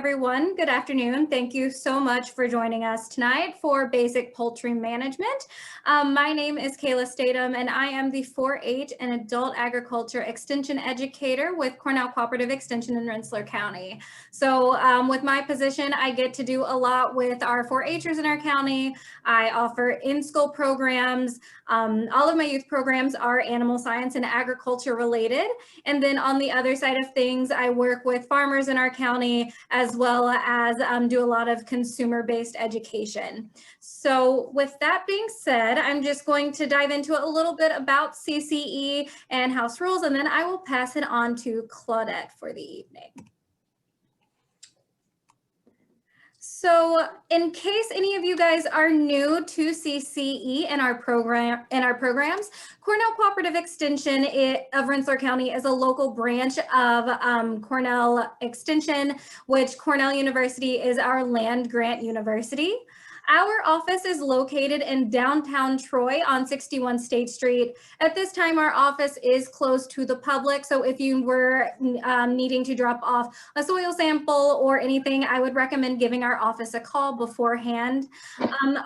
everyone. Good afternoon. Thank you so much for joining us tonight for Basic Poultry Management. My name is Kayela Statham, and I am the 4-H and Adult Agriculture Extension Educator with Cornell Cooperative Extension in Rensselaer County. So with my position, I get to do a lot with our 4-Hers in our county. I offer in-school programs. All of my youth programs are animal science and agriculture related. And then on the other side of things, I work with farmers in our county, as well as do a lot of consumer-based education. So with that being said, I'm just going to dive into a little bit about CCE and house rules, and then I will pass it on to Claudette for the evening. So in case any of you guys are new to CCE and our programs, Cornell Cooperative Extension of Rensselaer County is a local branch of Cornell Extension, which Cornell University is our land grant university. Our office is located in downtown Troy on 61 State Street. At this time, our office is closed to the public. So if you were needing to drop off a soil sample or anything, I would recommend giving our office a call beforehand.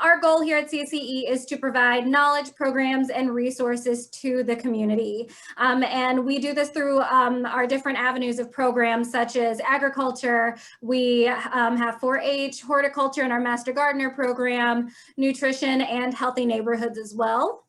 Our goal here at CCE is to provide knowledge, programs, and resources to the community. And we do this through our different avenues of programs such as agriculture. We have 4-H, horticulture, and our Master Gardener program, nutrition, and healthy neighborhoods as well.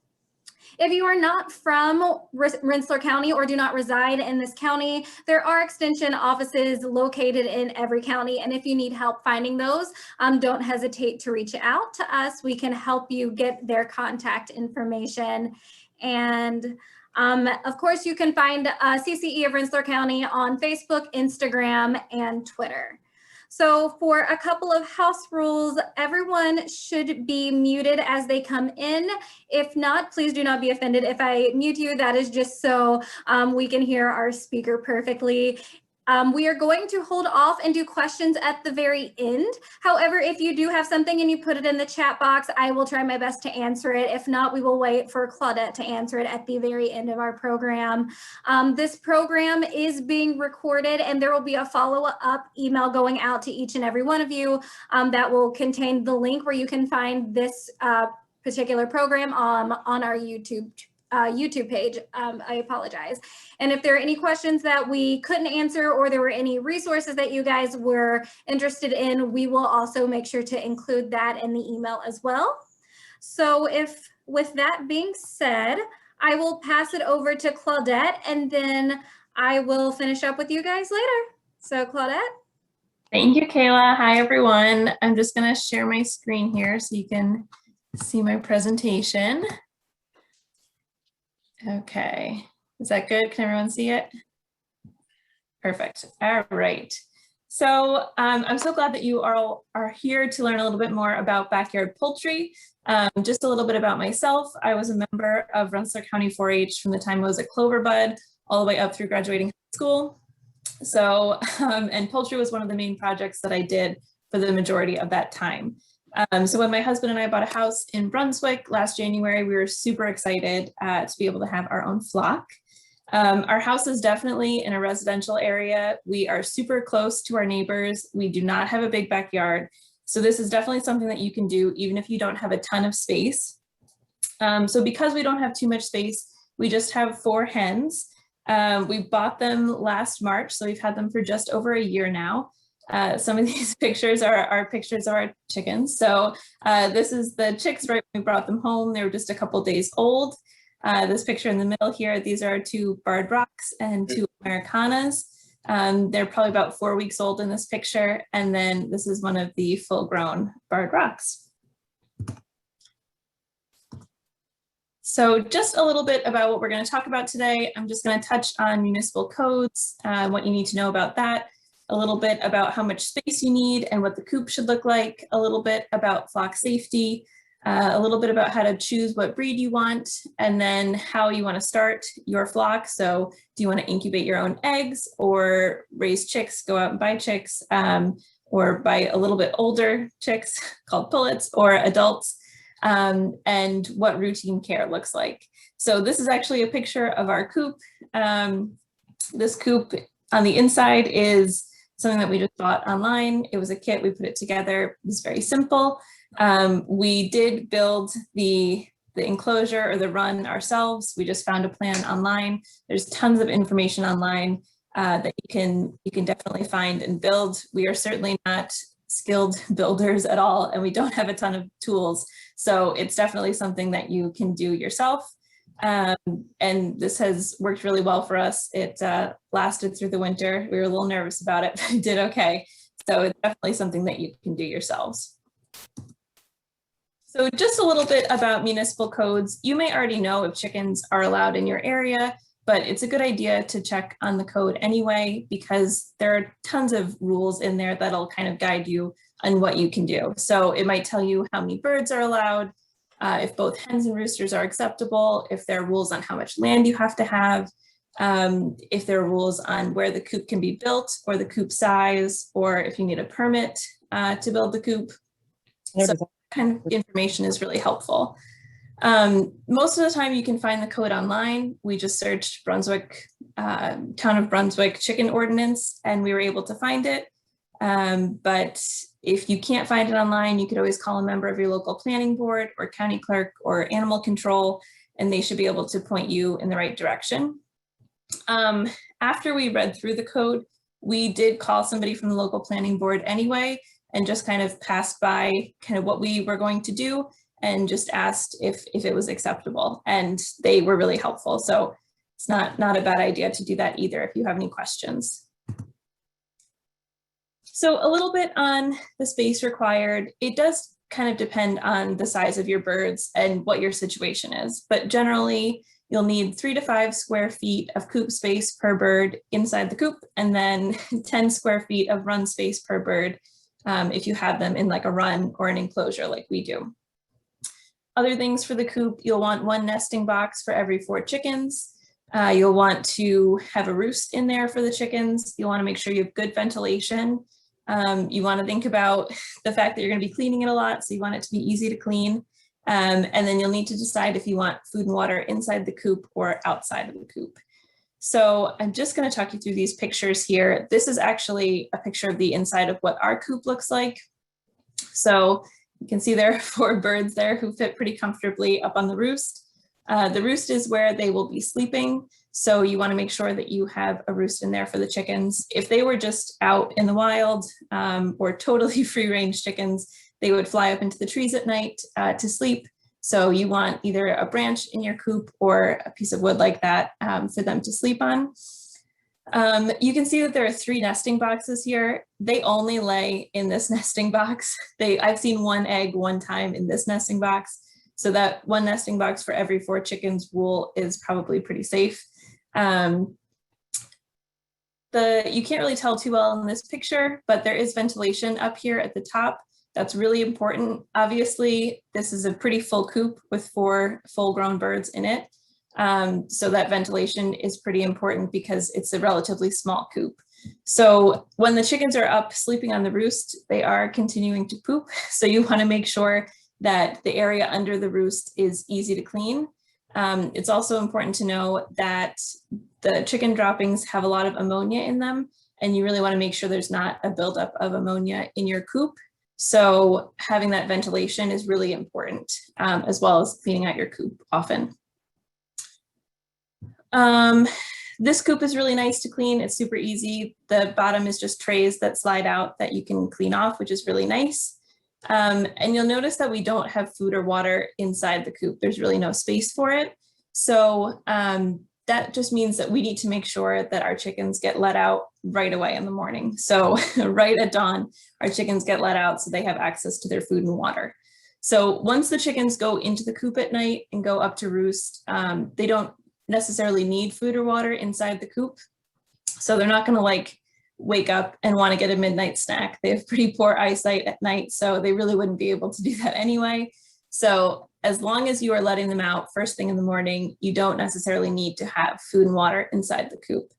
If you are not from Rensselaer County or do not reside in this county, there are extension offices located in every county. And if you need help finding those, don't hesitate to reach out to us. We can help you get their contact information. And of course, you can find CCE of Rensselaer County on Facebook, Instagram, and Twitter. So for a couple of house rules, everyone should be muted as they come in. If not, please do not be offended. If I mute you, that is just so we can hear our speaker perfectly. We are going to hold off and do questions at the very end. However, if you do have something and you put it in the chat box, I will try my best to answer it. If not, we will wait for Claudette to answer it at the very end of our program. This program is being recorded, and there will be a follow-up email going out to each and every one of you that will contain the link where you can find this particular program on our YouTube page. I apologize. And if there are any questions that we couldn't answer or there were any resources that you guys were interested in, we will also make sure to include that in the email as well. So with that being said, I will pass it over to Claudette, and then I will finish up with you guys later. So Claudette. Thank you, Kayla. Hi, everyone. I'm just going to share my screen here so you can see my presentation. Okay, is that good? Can everyone see it? Perfect. All right. So I'm so glad that you all are here to learn a little bit more about backyard poultry. Just a little bit about myself. I was a member of Rensselaer County 4-H from the time I was at Cloverbud all the way up through graduating high school. So, and poultry was one of the main projects that I did for the majority of that time. So when my husband and I bought a house in Brunswick last January, we were super excited to be able to have our own flock. Our house is definitely in a residential area. We are super close to our neighbors. We do not have a big backyard. So this is definitely something that you can do even if you don't have a ton of space. So because we don't have too much space, we just have 4 hens. We bought them last March, so we've had them for just over a year now. Some of these pictures are pictures of our chickens. So this is the chicks right when we brought them home. They were just a couple days old. This picture in the middle here, these are 2 barred rocks and 2 Americanas. They're probably about 4 weeks old in this picture. And then this is one of the full-grown barred rocks. So just a little bit about what we're going to talk about today. I'm just going to touch on municipal codes, what you need to know about that. A little bit about how much space you need and what the coop should look like, a little bit about flock safety, a little bit about how to choose what breed you want, and then how you want to start your flock. So do you want to incubate your own eggs or raise chicks, go out and buy chicks, or buy a little bit older chicks called pullets or adults, and what routine care looks like. So this is actually a picture of our coop. This coop on the inside is something that we just bought online. It was a kit, we put it together, it was very simple. We did build the enclosure or the run ourselves. We just found a plan online. There's tons of information online that you can definitely find and build. We are certainly not skilled builders at all, and we don't have a ton of tools. So it's definitely something that you can do yourself. And this has worked really well for us. It lasted through the winter. We were a little nervous about it, but it did okay. So it's definitely something that you can do yourselves. So just a little bit about municipal codes. You may already know if chickens are allowed in your area, but it's a good idea to check on the code anyway, because there are tons of rules in there that'll kind of guide you on what you can do. So it might tell you how many birds are allowed, if both hens and roosters are acceptable, if there are rules on how much land you have to have, if there are rules on where the coop can be built or the coop size, or if you need a permit to build the coop. So that kind of information is really helpful. Most of the time you can find the code online. We just searched Brunswick, Town of Brunswick chicken ordinance, and we were able to find it. But if you can't find it online, you could always call a member of your local planning board or county clerk or animal control, and they should be able to point you in the right direction. After we read through the code, we did call somebody from the local planning board anyway, and just kind of passed by kind of what we were going to do and just asked if it was acceptable, and they were really helpful. So it's not a bad idea to do that either if you have any questions. So a little bit on the space required. It does kind of depend on the size of your birds and what your situation is, but generally you'll need 3 to 5 square feet of coop space per bird inside the coop, and then 10 square feet of run space per bird if you have them in like a run or an enclosure like we do. Other things for the coop, you'll want 1 nesting box for every 4 chickens. You'll want to have a roost in there for the chickens. You'll want to make sure you have good ventilation. You want to think about the fact that you're going to be cleaning it a lot, so you want it to be easy to clean. And then you'll need to decide if you want food and water inside the coop or outside of the coop. So I'm just going to talk you through these pictures here. This is actually a picture of the inside of what our coop looks like. So you can see there are 4 birds there who fit pretty comfortably up on the roost. The roost is where they will be sleeping. So you want to make sure that you have a roost in there for the chickens. If they were just out in the wild or totally free range chickens, they would fly up into the trees at night to sleep. So you want either a branch in your coop or a piece of wood like that for them to sleep on. You can see that there are 3 nesting boxes here. They only lay in this nesting box. I've seen 1 egg 1 time in this nesting box. So that 1 nesting box for every 4 chickens rule is probably pretty safe. You can't really tell too well in this picture, but there is ventilation up here at the top. That's really important. Obviously, this is a pretty full coop with 4 full-grown birds in it. So that ventilation is pretty important because it's a relatively small coop. So when the chickens are up sleeping on the roost, they are continuing to poop. So you want to make sure that the area under the roost is easy to clean. It's also important to know that the chicken droppings have a lot of ammonia in them, and you really want to make sure there's not a buildup of ammonia in your coop. So having that ventilation is really important, as well as cleaning out your coop often. This coop is really nice to clean. It's super easy. The bottom is just trays that slide out that you can clean off, which is really nice. And you'll notice that we don't have food or water inside the coop. There's really no space for it. So that just means that we need to make sure that our chickens get let out right away in the morning. So right at dawn, our chickens get let out so they have access to their food and water. So once the chickens go into the coop at night and go up to roost, they don't necessarily need food or water inside the coop. So they're not going to like wake up and want to get a midnight snack. They have pretty poor eyesight at night, so they really wouldn't be able to do that anyway. So as long as you are letting them out first thing in the morning, you don't necessarily need to have food and water inside the coop.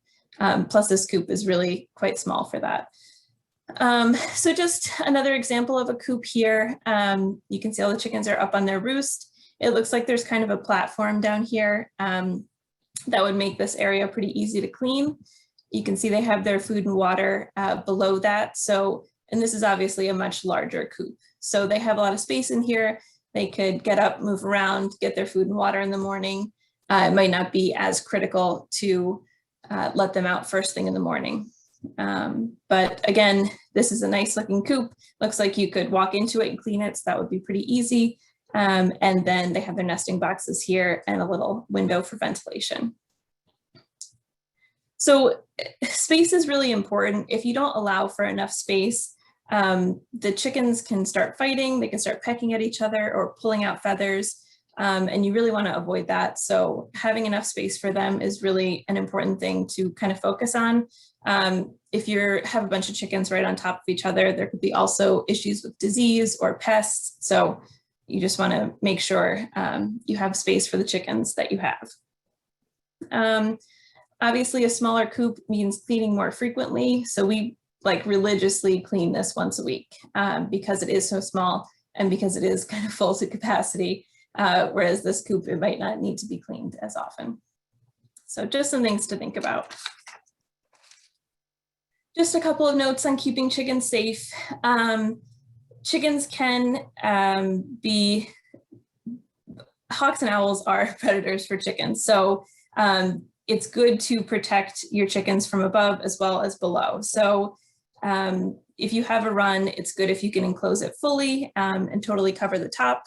Plus this coop is really quite small for that. So just another example of a coop here. You can see all the chickens are up on their roost. It looks like there's kind of a platform down here that would make this area pretty easy to clean. You can see they have their food and water below that. So, and this is obviously a much larger coop. So they have a lot of space in here. They could get up, move around, get their food and water in the morning. It might not be as critical to let them out first thing in the morning. But again, this is a nice looking coop. Looks like you could walk into it and clean it, so that would be pretty easy. And then they have their nesting boxes here and a little window for ventilation. So space is really important. If you don't allow for enough space, the chickens can start fighting, they can start pecking at each other or pulling out feathers, and you really want to avoid that. So having enough space for them is really an important thing to kind of focus on. If you have a bunch of chickens right on top of each other, there could be also issues with disease or pests. So you just want to make sure you have space for the chickens that you have. Obviously, a smaller coop means cleaning more frequently. So we like religiously clean this once a week because it is so small and because it is kind of full to capacity. Whereas this coop, it might not need to be cleaned as often. So just some things to think about. Just a couple of notes on keeping chickens safe. Chickens can be, hawks and owls are predators for chickens. So it's good to protect your chickens from above as well as below. So if you have a run, it's good if you can enclose it fully and totally cover the top.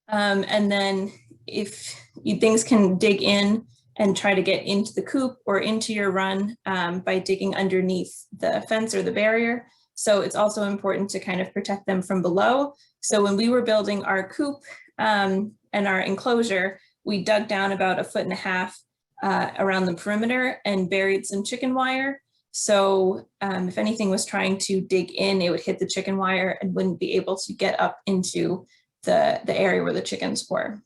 And then if things can dig in and try to get into the coop or into your run by digging underneath the fence or the barrier. So it's also important to kind of protect them from below. So when we were building our coop and our enclosure, we dug down about 1.5 feet around the perimeter and buried some chicken wire. So if anything was trying to dig in, it would hit the chicken wire and wouldn't be able to get up into the area where the chickens were.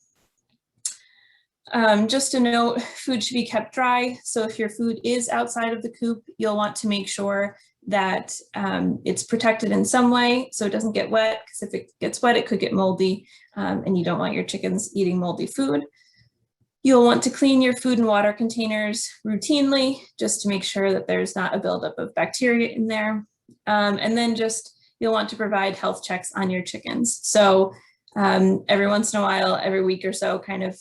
Just to note, food should be kept dry. So if your food is outside of the coop, you'll want to make sure that it's protected in some way so it doesn't get wet, because if it gets wet, it could get moldy and you don't want your chickens eating moldy food. You'll want to clean your food and water containers routinely just to make sure that there's not a buildup of bacteria in there. And then you'll want to provide health checks on your chickens. So every once in a while, every week or so, kind of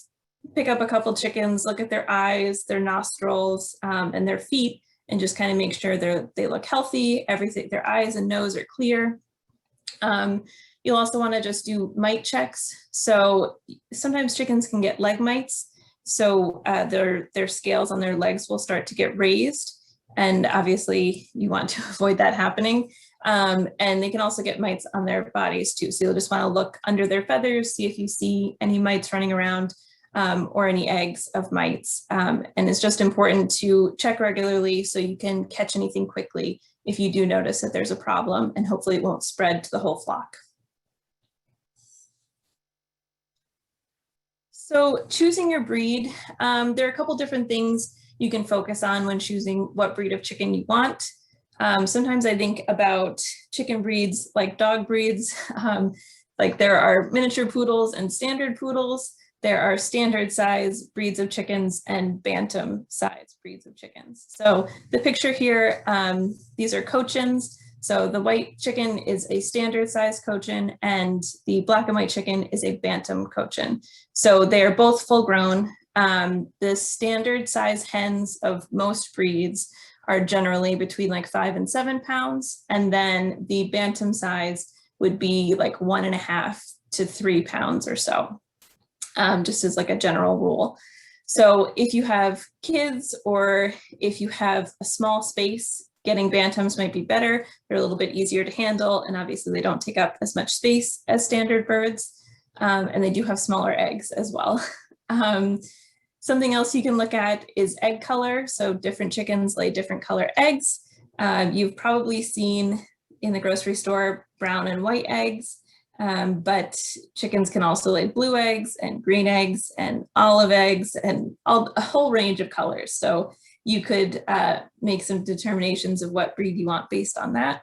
pick up a couple chickens, look at their eyes, their nostrils, and their feet, and just kind of make sure they look healthy, everything, their eyes and nose are clear. You'll also want to just do mite checks. So sometimes chickens can get leg mites. So their scales on their legs will start to get raised. And obviously you want to avoid that happening. And they can also get mites on their bodies too. So you'll just want to look under their feathers, see if you see any mites running around or any eggs of mites. And it's just important to check regularly so you can catch anything quickly if you do notice that there's a problem, and hopefully it won't spread to the whole flock. So choosing your breed, there are a couple different things you can focus on when choosing what breed of chicken you want. Sometimes I think about chicken breeds like dog breeds. Like there are miniature poodles and standard poodles. There are standard size breeds of chickens and bantam size breeds of chickens. So the picture here, these are Cochins. So the white chicken is a standard size Cochin and the black and white chicken is a bantam Cochin. So they are both full grown. The standard size hens of most breeds are generally between like 5 and 7 pounds. And then the bantam size would be like 1.5 to 3 pounds or so, just as like a general rule. So if you have kids or if you have a small space, getting bantams might be better. They're a little bit easier to handle, and obviously they don't take up as much space as standard birds, and they do have smaller eggs as well. Something else you can look at is egg color. So different chickens lay different color eggs. You've probably seen in the grocery store brown and white eggs, but chickens can also lay blue eggs and green eggs and olive eggs and a whole range of colors. So you could make some determinations of what breed you want based on that.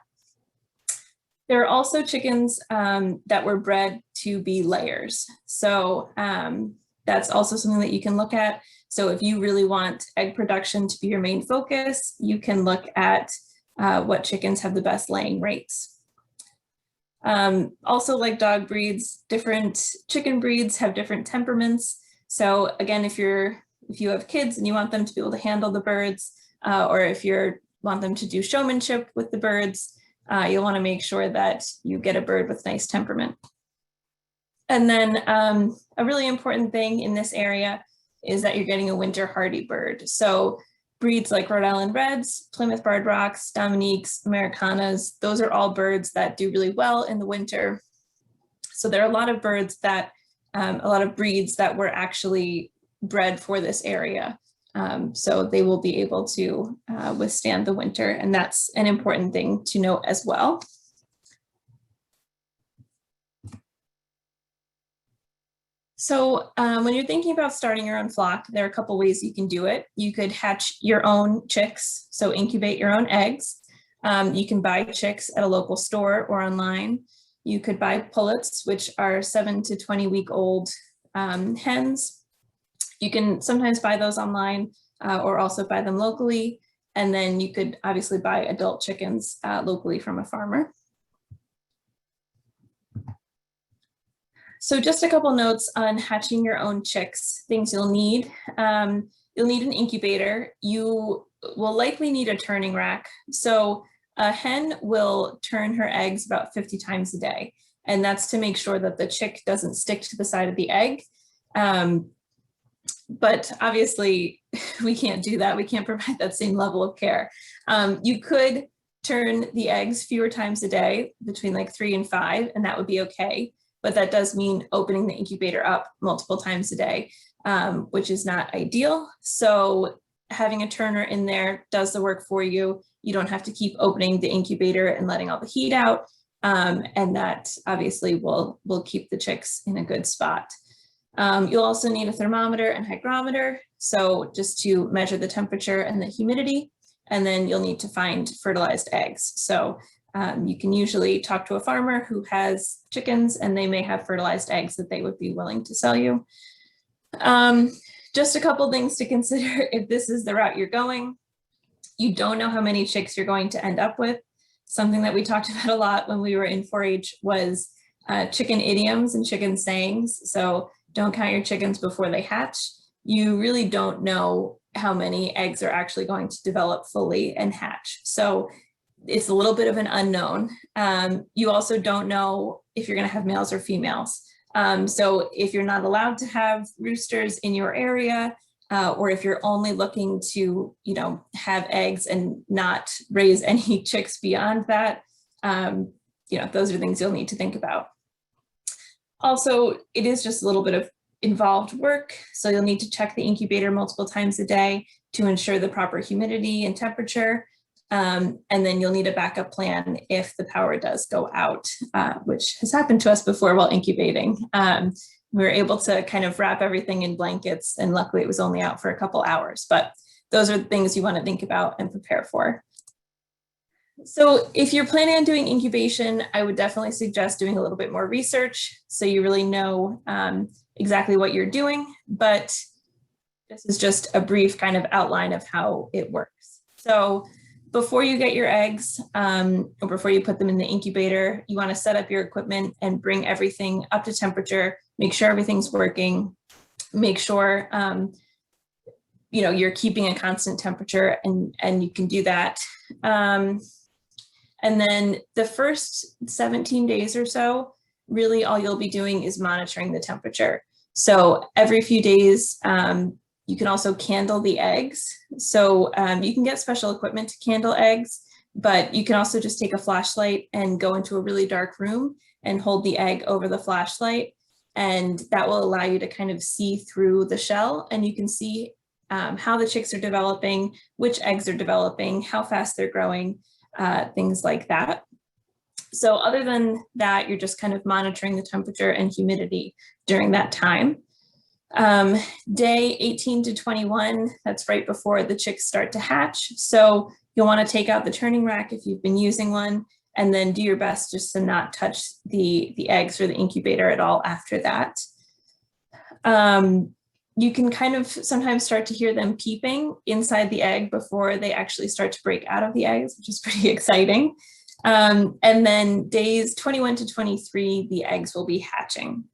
There are also chickens that were bred to be layers. So that's also something that you can look at. So if you really want egg production to be your main focus, you can look at what chickens have the best laying rates. Also, like dog breeds, different chicken breeds have different temperaments. So again, if you have kids and you want them to be able to handle the birds, or if you want them to do showmanship with the birds, you'll want to make sure that you get a bird with nice temperament. And then a really important thing in this area is that you're getting a winter hardy bird. So breeds like Rhode Island Reds, Plymouth Barred Rocks, Dominiques, Americanas, those are all birds that do really well in the winter. So there are a lot of birds that, a lot of breeds that were actually bred for this area. So they will be able to withstand the winter, and that's an important thing to note as well. So when you're thinking about starting your own flock, there are a couple ways you can do it. You could hatch your own chicks, so incubate your own eggs. You can buy chicks at a local store or online. You could buy pullets, which are 7 to 20 week old hens. You can sometimes buy those online or also buy them locally. And then you could obviously buy adult chickens locally from a farmer. So just a couple notes on hatching your own chicks, things you'll need. You'll need an incubator. You will likely need a turning rack. So a hen will turn her eggs about 50 times a day. And that's to make sure that the chick doesn't stick to the side of the egg. But obviously we can't do that. We can't provide that same level of care. You could turn the eggs fewer times a day, between like 3 and 5, and that would be okay. But that does mean opening the incubator up multiple times a day, which is not ideal. So having a turner in there does the work for you. You don't have to keep opening the incubator and letting all the heat out. And that obviously will keep the chicks in a good spot. You'll also need a thermometer and hygrometer. So just to measure the temperature and the humidity, and then you'll need to find fertilized eggs. So you can usually talk to a farmer who has chickens and they may have fertilized eggs that they would be willing to sell you. Just a couple things to consider if this is the route you're going. You don't know how many chicks you're going to end up with. Something that we talked about a lot when we were in 4-H was chicken idioms and chicken sayings. So don't count your chickens before they hatch. You really don't know how many eggs are actually going to develop fully and hatch. So it's a little bit of an unknown. You also don't know if you're going to have males or females. So if you're not allowed to have roosters in your area, or if you're only looking to, have eggs and not raise any chicks beyond that, those are things you'll need to think about. Also, it is just a little bit of involved work. So you'll need to check the incubator multiple times a day to ensure the proper humidity and temperature. And then you'll need a backup plan if the power does go out, which has happened to us before while incubating. We were able to kind of wrap everything in blankets, and luckily it was only out for a couple hours, but those are the things you want to think about and prepare for. So if you're planning on doing incubation, I would definitely suggest doing a little bit more research so you really know exactly what you're doing, but this is just a brief kind of outline of how it works. So before you get your eggs, or before you put them in the incubator, you want to set up your equipment and bring everything up to temperature, make sure everything's working, make sure you're keeping a constant temperature, and you can do that. And then the first 17 days or so, really all you'll be doing is monitoring the temperature. So every few days, you can also candle the eggs. So you can get special equipment to candle eggs, but you can also just take a flashlight and go into a really dark room and hold the egg over the flashlight. And that will allow you to kind of see through the shell, and you can see how the chicks are developing, which eggs are developing, how fast they're growing, things like that. So other than that, you're just kind of monitoring the temperature and humidity during that time. Day 18 to 21, that's right before the chicks start to hatch. So you'll want to take out the turning rack if you've been using one, and then do your best just to not touch the eggs or the incubator at all after that. you can kind of sometimes start to hear them peeping inside the egg before they actually start to break out of the eggs, which is pretty exciting. And then days 21 to 23, the eggs will be hatching.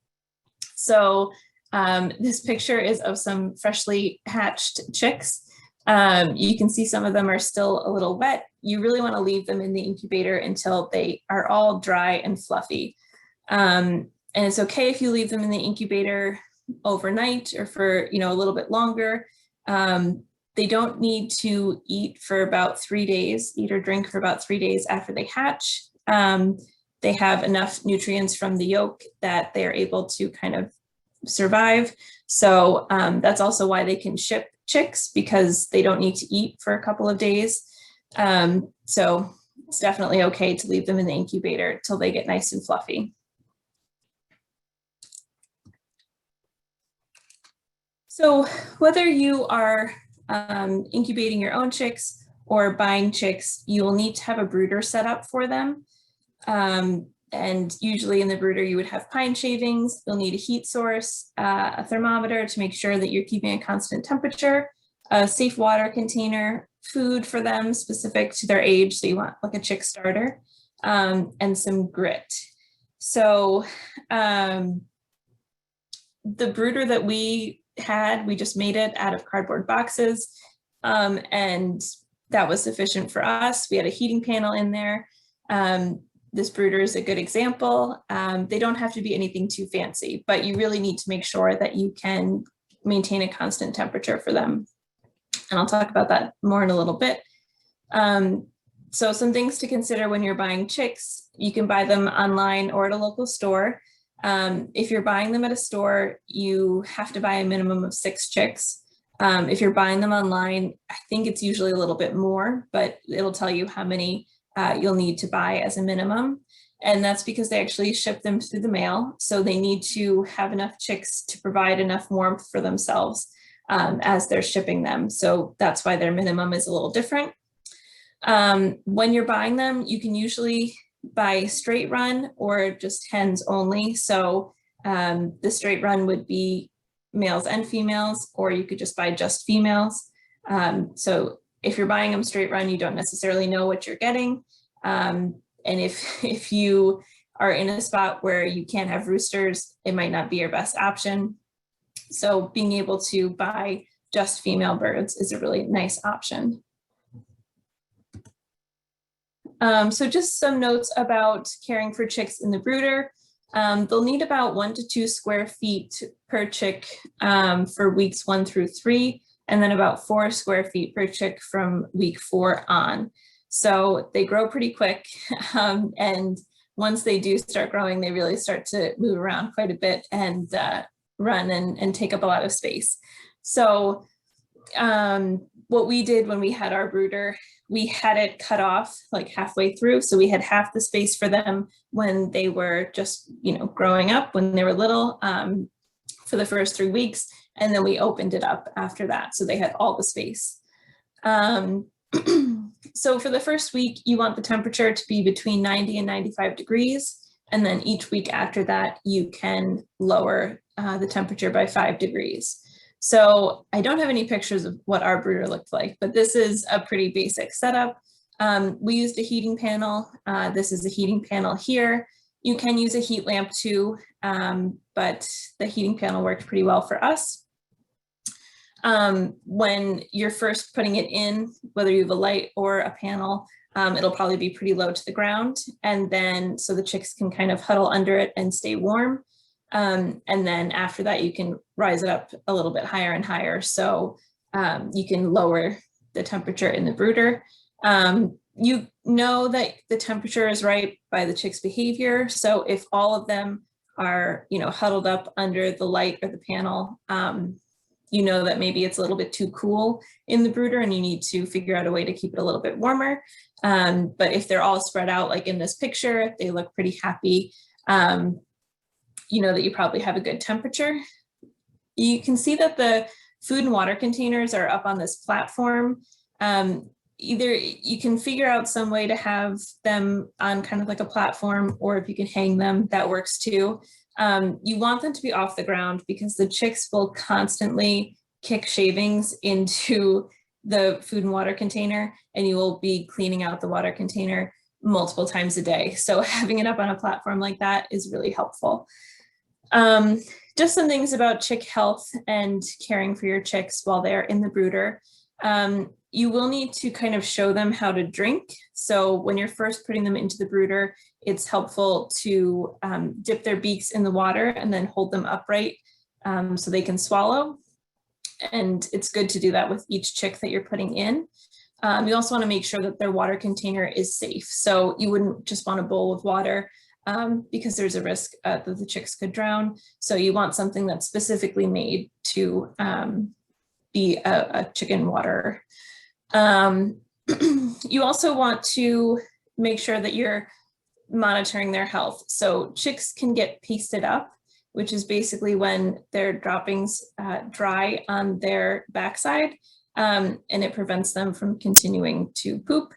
So this picture is of some freshly hatched chicks. You can see some of them are still a little wet. You really want to leave them in the incubator until they are all dry and fluffy. And it's okay if you leave them in the incubator overnight or for a little bit longer. They don't need to eat for about 3 days, eat or drink for about 3 days after they hatch. They have enough nutrients from the yolk that they're able to kind of survive. So that's also why they can ship chicks, because they don't need to eat for a couple of days. So it's definitely okay to leave them in the incubator till they get nice and fluffy. So whether you are incubating your own chicks or buying chicks, you will need to have a brooder set up for them. And usually in the brooder, you would have pine shavings. You'll need a heat source, a thermometer to make sure that you're keeping a constant temperature, a safe water container, food for them specific to their age. So you want like a chick starter, and some grit. So the brooder that we had, we just made it out of cardboard boxes, and that was sufficient for us. We had a heating panel in there. This brooder is a good example. They don't have to be anything too fancy, but you really need to make sure that you can maintain a constant temperature for them. And I'll talk about that more in a little bit. So some things to consider when you're buying chicks: you can buy them online or at a local store. If you're buying them at a store, you have to buy a minimum of 6 chicks. If you're buying them online, I think it's usually a little bit more, but it'll tell you how many you'll need to buy as a minimum. And that's because they actually ship them through the mail. So they need to have enough chicks to provide enough warmth for themselves as they're shipping them. So that's why their minimum is a little different. When you're buying them, you can usually buy straight run or just hens only. So the straight run would be males and females, or you could just buy just females. So if you're buying them straight run, you don't necessarily know what you're getting. And if you are in a spot where you can't have roosters, it might not be your best option. So being able to buy just female birds is a really nice option. So just some notes about caring for chicks in the brooder. They'll need about 1 to 2 square feet per chick for weeks 1 through 3, and then about 4 square feet per chick from week 4 on. So they grow pretty quick, and once they do start growing, they really start to move around quite a bit and run and take up a lot of space. So what we did when we had our brooder, we had it cut off like halfway through. So we had half the space for them when they were just, growing up, when they were little, for the first 3 weeks. And then we opened it up after that. So they had all the space. So for the first week, you want the temperature to be between 90 and 95 degrees. And then each week after that, you can lower the temperature by 5 degrees. So I don't have any pictures of what our brooder looked like, but this is a pretty basic setup. We used a heating panel. This is a heating panel here. You can use a heat lamp too, but the heating panel worked pretty well for us. When you're first putting it in, whether you have a light or a panel, it'll probably be pretty low to the ground. And then so the chicks can kind of huddle under it and stay warm. And then after that, you can rise it up a little bit higher and higher. So you can lower the temperature in the brooder. You know that the temperature is right by the chick's behavior. So if all of them are, huddled up under the light or the panel, you know that maybe it's a little bit too cool in the brooder and you need to figure out a way to keep it a little bit warmer. But if they're all spread out like in this picture, they look pretty happy. You know that you probably have a good temperature. You can see that the food and water containers are up on this platform. Either you can figure out some way to have them on kind of like a platform, or if you can hang them, that works too. You want them to be off the ground because the chicks will constantly kick shavings into the food and water container, and you will be cleaning out the water container multiple times a day. So having it up on a platform like that is really helpful. Just some things about chick health and caring for your chicks while they're in the brooder. You will need to kind of show them how to drink. So when you're first putting them into the brooder, it's helpful to dip their beaks in the water and then hold them upright so they can swallow. And it's good to do that with each chick that you're putting in. You also want to make sure that their water container is safe. So you wouldn't just want a bowl of water because there's a risk that the chicks could drown. So you want something that's specifically made to be a chicken water. You also want to make sure that you're monitoring their health. So chicks can get pasted up, which is basically when their droppings dry on their backside, and it prevents them from continuing to poop,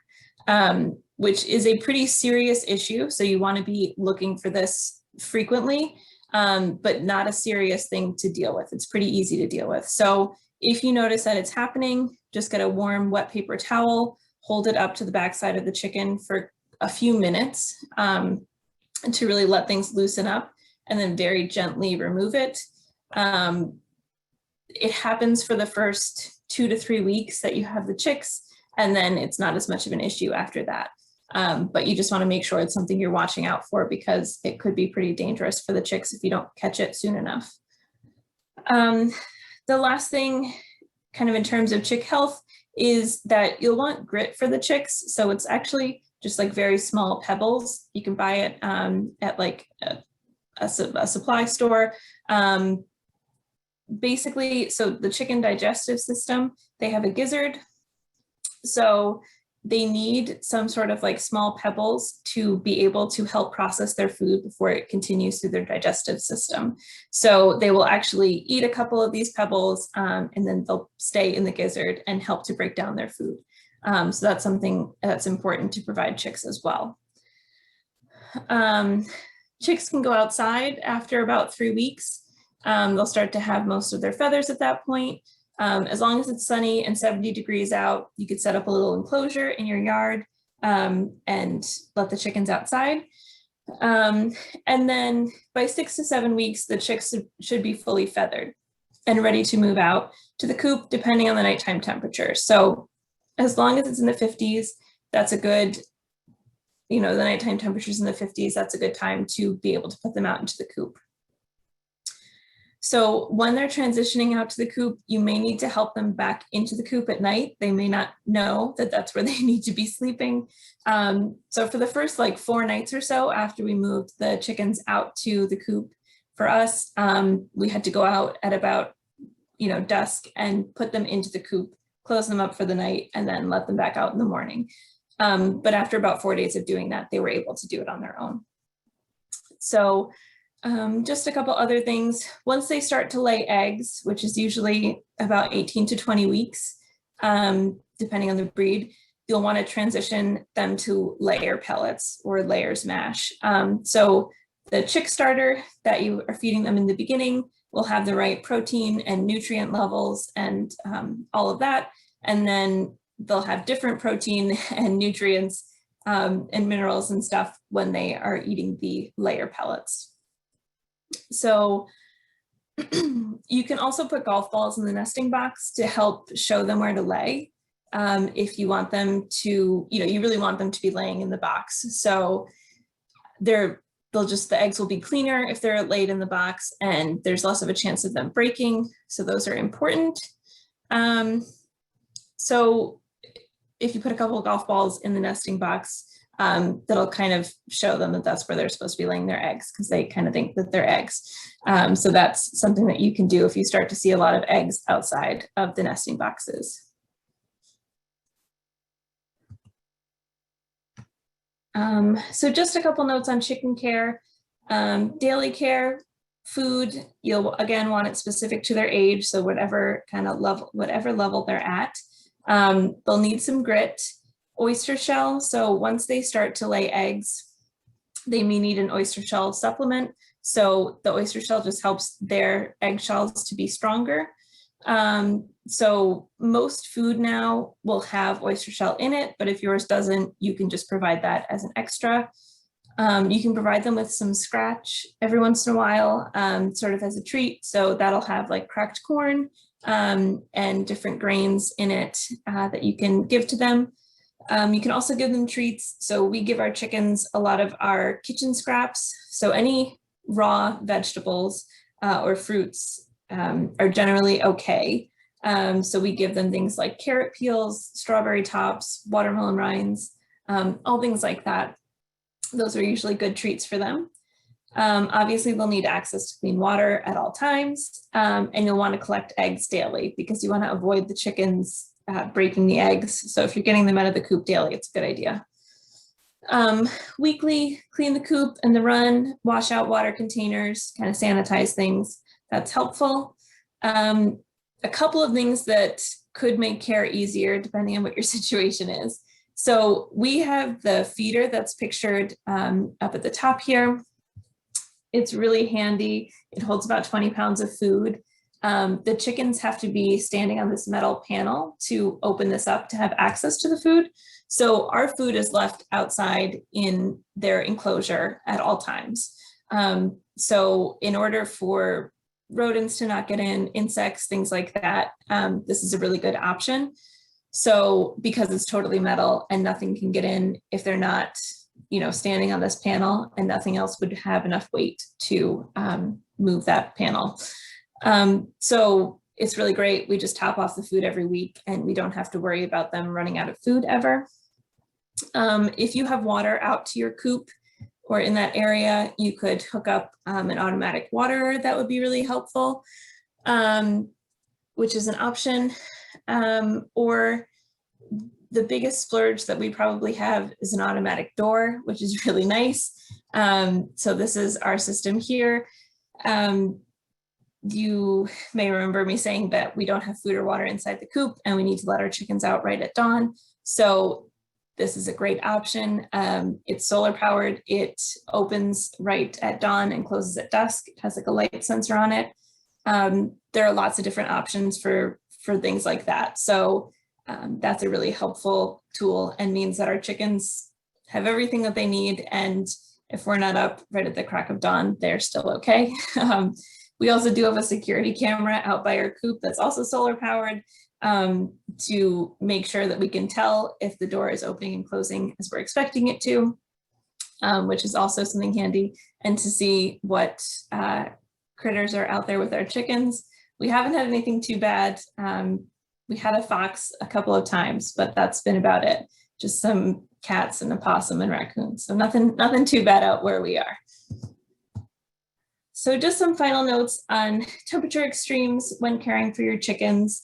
which is a pretty serious issue. So you want to be looking for this frequently, but not a serious thing to deal with. It's pretty easy to deal with. So if you notice that it's happening, just get a warm wet paper towel, hold it up to the backside of the chicken for a few minutes to really let things loosen up, and then very gently remove it. It happens for the first 2 to 3 weeks that you have the chicks, and then it's not as much of an issue after that. But you just want to make sure it's something you're watching out for because it could be pretty dangerous for the chicks if you don't catch it soon enough. The last thing kind of in terms of chick health is that you'll want grit for the chicks. So it's actually just like very small pebbles. You can buy it at like a supply store. Basically, so the chicken digestive system, they have a gizzard. So they need some sort of like small pebbles to be able to help process their food before it continues through their digestive system. So they will actually eat a couple of these pebbles and then they'll stay in the gizzard and help to break down their food. So that's something that's important to provide chicks as well. Chicks can go outside after about 3 weeks. They'll start to have most of their feathers at that point. As long as it's sunny and 70 degrees out, you could set up a little enclosure in your yard and let the chickens outside. And then by 6 to 7 weeks, the chicks should be fully feathered and ready to move out to the coop, depending on the nighttime temperature. So as long as it's in the 50s, that's a good, the nighttime temperatures in the 50s, that's a good time to be able to put them out into the coop. So when they're transitioning out to the coop, you may need to help them back into the coop at night. They may not know that that's where they need to be sleeping. So for the first like 4 nights or so after we moved the chickens out to the coop, for us, we had to go out at about, dusk and put them into the coop, close them up for the night, and then let them back out in the morning. But after about 4 days of doing that, they were able to do it on their own. So just a couple other things. Once they start to lay eggs, which is usually about 18 to 20 weeks, depending on the breed, you'll want to transition them to layer pellets or layers mash. So the chick starter that you are feeding them in the beginning will have the right protein and nutrient levels and all of that. And then they'll have different protein and nutrients and minerals and stuff when they are eating the layer pellets. So you can also put golf balls in the nesting box to help show them where to lay. If you want them to, you really want them to be laying in the box. So the eggs will be cleaner if they're laid in the box, and there's less of a chance of them breaking. So those are important. So if you put a couple of golf balls in the nesting box, that'll kind of show them that that's where they're supposed to be laying their eggs, because they kind of think that they're eggs. So that's something that you can do if you start to see a lot of eggs outside of the nesting boxes. So just a couple notes on chicken care. Daily care, food, you'll again want it specific to their age. So whatever level they're at. They'll need some grit. Oyster shell, so once they start to lay eggs, they may need an oyster shell supplement. So the oyster shell just helps their eggshells to be stronger. So most food now will have oyster shell in it, but if yours doesn't, you can just provide that as an extra. You can provide them with some scratch every once in a while, sort of as a treat. So that'll have like cracked corn and different grains in it that you can give to them. You can also give them treats. So we give our chickens a lot of our kitchen scraps. So any raw vegetables or fruits are generally okay. So we give them things like carrot peels, strawberry tops, watermelon rinds, all things like that. Those are usually good treats for them. Obviously, they'll need access to clean water at all times, and you'll want to collect eggs daily because you want to avoid the chickens breaking the eggs. So if you're getting them out of the coop daily, it's a good idea. Weekly, clean the coop and the run, wash out water containers, kind of sanitize things. That's helpful. A couple of things that could make care easier depending on what your situation is. So we have the feeder that's pictured up at the top here. It's really handy. It holds about 20 pounds of food. The chickens have to be standing on this metal panel to open this up to have access to the food. So our food is left outside in their enclosure at all times. So in order for rodents to not get in, insects, things like that, this is a really good option. So because it's totally metal and nothing can get in if they're not, standing on this panel, and nothing else would have enough weight to move that panel. So it's really great. We just top off the food every week and we don't have to worry about them running out of food ever. If you have water out to your coop or in that area, you could hook up an automatic waterer. That would be really helpful, which is an option. Or the biggest splurge that we probably have is an automatic door, which is really nice. So this is our system here. You may remember me saying that we don't have food or water inside the coop and we need to let our chickens out right at dawn. So this is a great option. It's solar powered. It opens right at dawn and closes at dusk. It has like a light sensor on it. There are lots of different options for things like that. So that's a really helpful tool and means that our chickens have everything that they need. And if we're not up right at the crack of dawn, they're still okay. We also do have a security camera out by our coop that's also solar powered to make sure that we can tell if the door is opening and closing as we're expecting it to, which is also something handy, and to see what critters are out there with our chickens. We haven't had anything too bad. We had a fox a couple of times, but that's been about it. Just some cats and a possum and raccoons. So nothing too bad out where we are. So just some final notes on temperature extremes when caring for your chickens.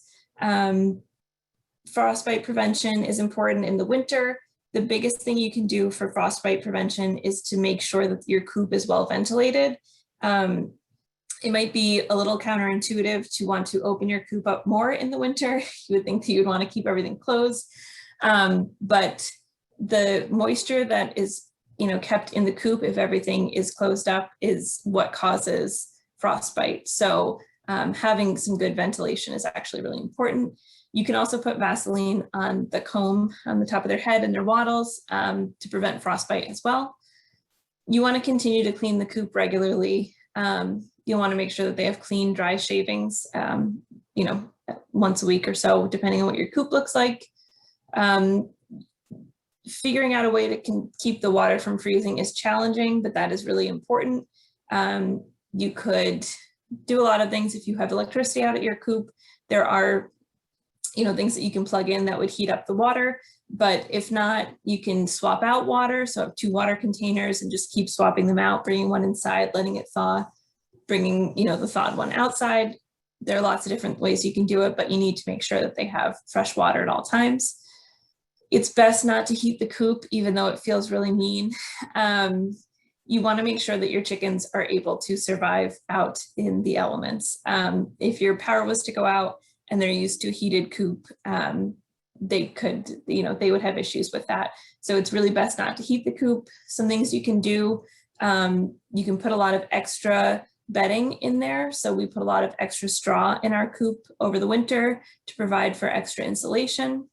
Frostbite prevention is important in the winter. The biggest thing you can do for frostbite prevention is to make sure that your coop is well ventilated. It might be a little counterintuitive to want to open your coop up more in the winter. You would think that you'd want to keep everything closed. But the moisture that is kept in the coop, if everything is closed up, is what causes frostbite. So having some good ventilation is actually really important. You can also put Vaseline on the comb on the top of their head and their wattles to prevent frostbite as well. You want to continue to clean the coop regularly. You'll want to make sure that they have clean, dry shavings, once a week or so, depending on what your coop looks like. Figuring out a way to keep the water from freezing is challenging, but that is really important. You could do a lot of things if you have electricity out at your coop. There are, things that you can plug in that would heat up the water, but if not, you can swap out water. So have 2 water containers and just keep swapping them out, bringing one inside, letting it thaw, bringing, the thawed one outside. There are lots of different ways you can do it, but you need to make sure that they have fresh water at all times. It's best not to heat the coop, even though it feels really mean. You want to make sure that your chickens are able to survive out in the elements. If your power was to go out and they're used to a heated coop, they could, they would have issues with that. So it's really best not to heat the coop. Some things you can do You can put a lot of extra bedding in there. So we put a lot of extra straw in our coop over the winter to provide for extra insulation.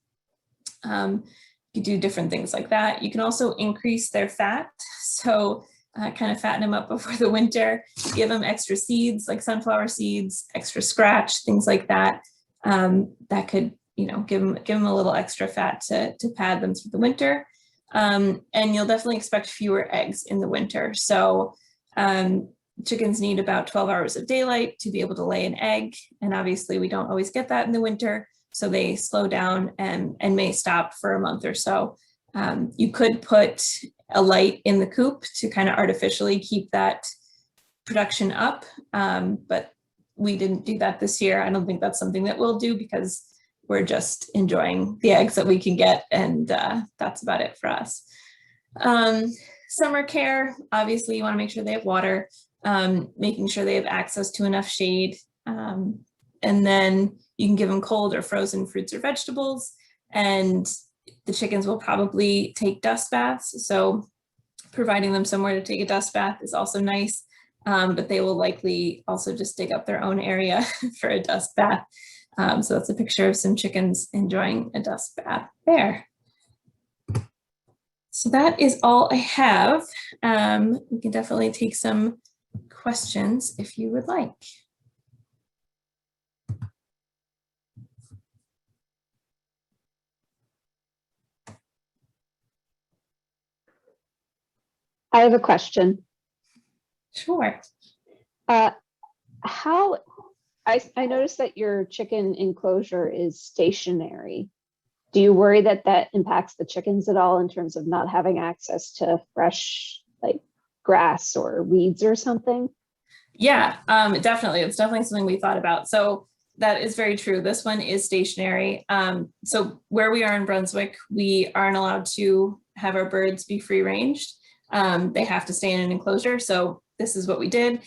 You do different things like that. You can also increase their fat. So kind of fatten them up before the winter, give them extra seeds like sunflower seeds, extra scratch, things like that. That could, give them a little extra fat to pad them through the winter. And you'll definitely expect fewer eggs in the winter. So chickens need about 12 hours of daylight to be able to lay an egg. And obviously we don't always get that in the winter. So they slow down and may stop for a month or so. You could put a light in the coop to kind of artificially keep that production up. But we didn't do that this year. I don't think that's something that we'll do because we're just enjoying the eggs that we can get. And that's about it for us. Summer care, obviously you want to make sure they have water, making sure they have access to enough shade. And then you can give them cold or frozen fruits or vegetables. And the chickens will probably take dust baths. So providing them somewhere to take a dust bath is also nice, but they will likely also just dig up their own area for a dust bath. So that's a picture of some chickens enjoying a dust bath there. So that is all I have. We can definitely take some questions if you would like. I have a question. Sure. I noticed that your chicken enclosure is stationary. Do you worry that that impacts the chickens at all in terms of not having access to fresh, like grass or weeds or something? Yeah, definitely. It's definitely something we thought about. So that is very true. This one is stationary. So where we are in Brunswick, we aren't allowed to have our birds be free ranged. They have to stay in an enclosure. So this is what we did.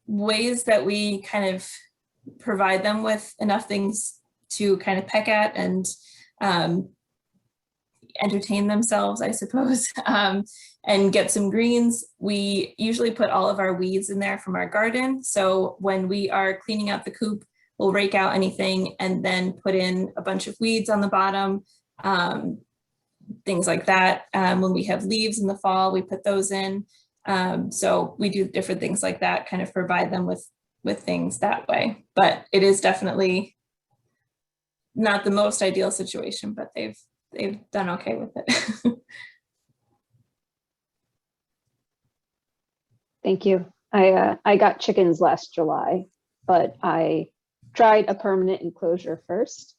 Ways that we kind of provide them with enough things to kind of peck at and entertain themselves, I suppose, and get some greens. We usually put all of our weeds in there from our garden. So when we are cleaning out the coop, we'll rake out anything and then put in a bunch of weeds on the bottom, things like that. When we have leaves in the fall, we put those in. So we do different things like that, kind of provide them with things that way. But it is definitely not the most ideal situation, but they've done okay with it. Thank you. I got chickens last July, but I tried a permanent enclosure first.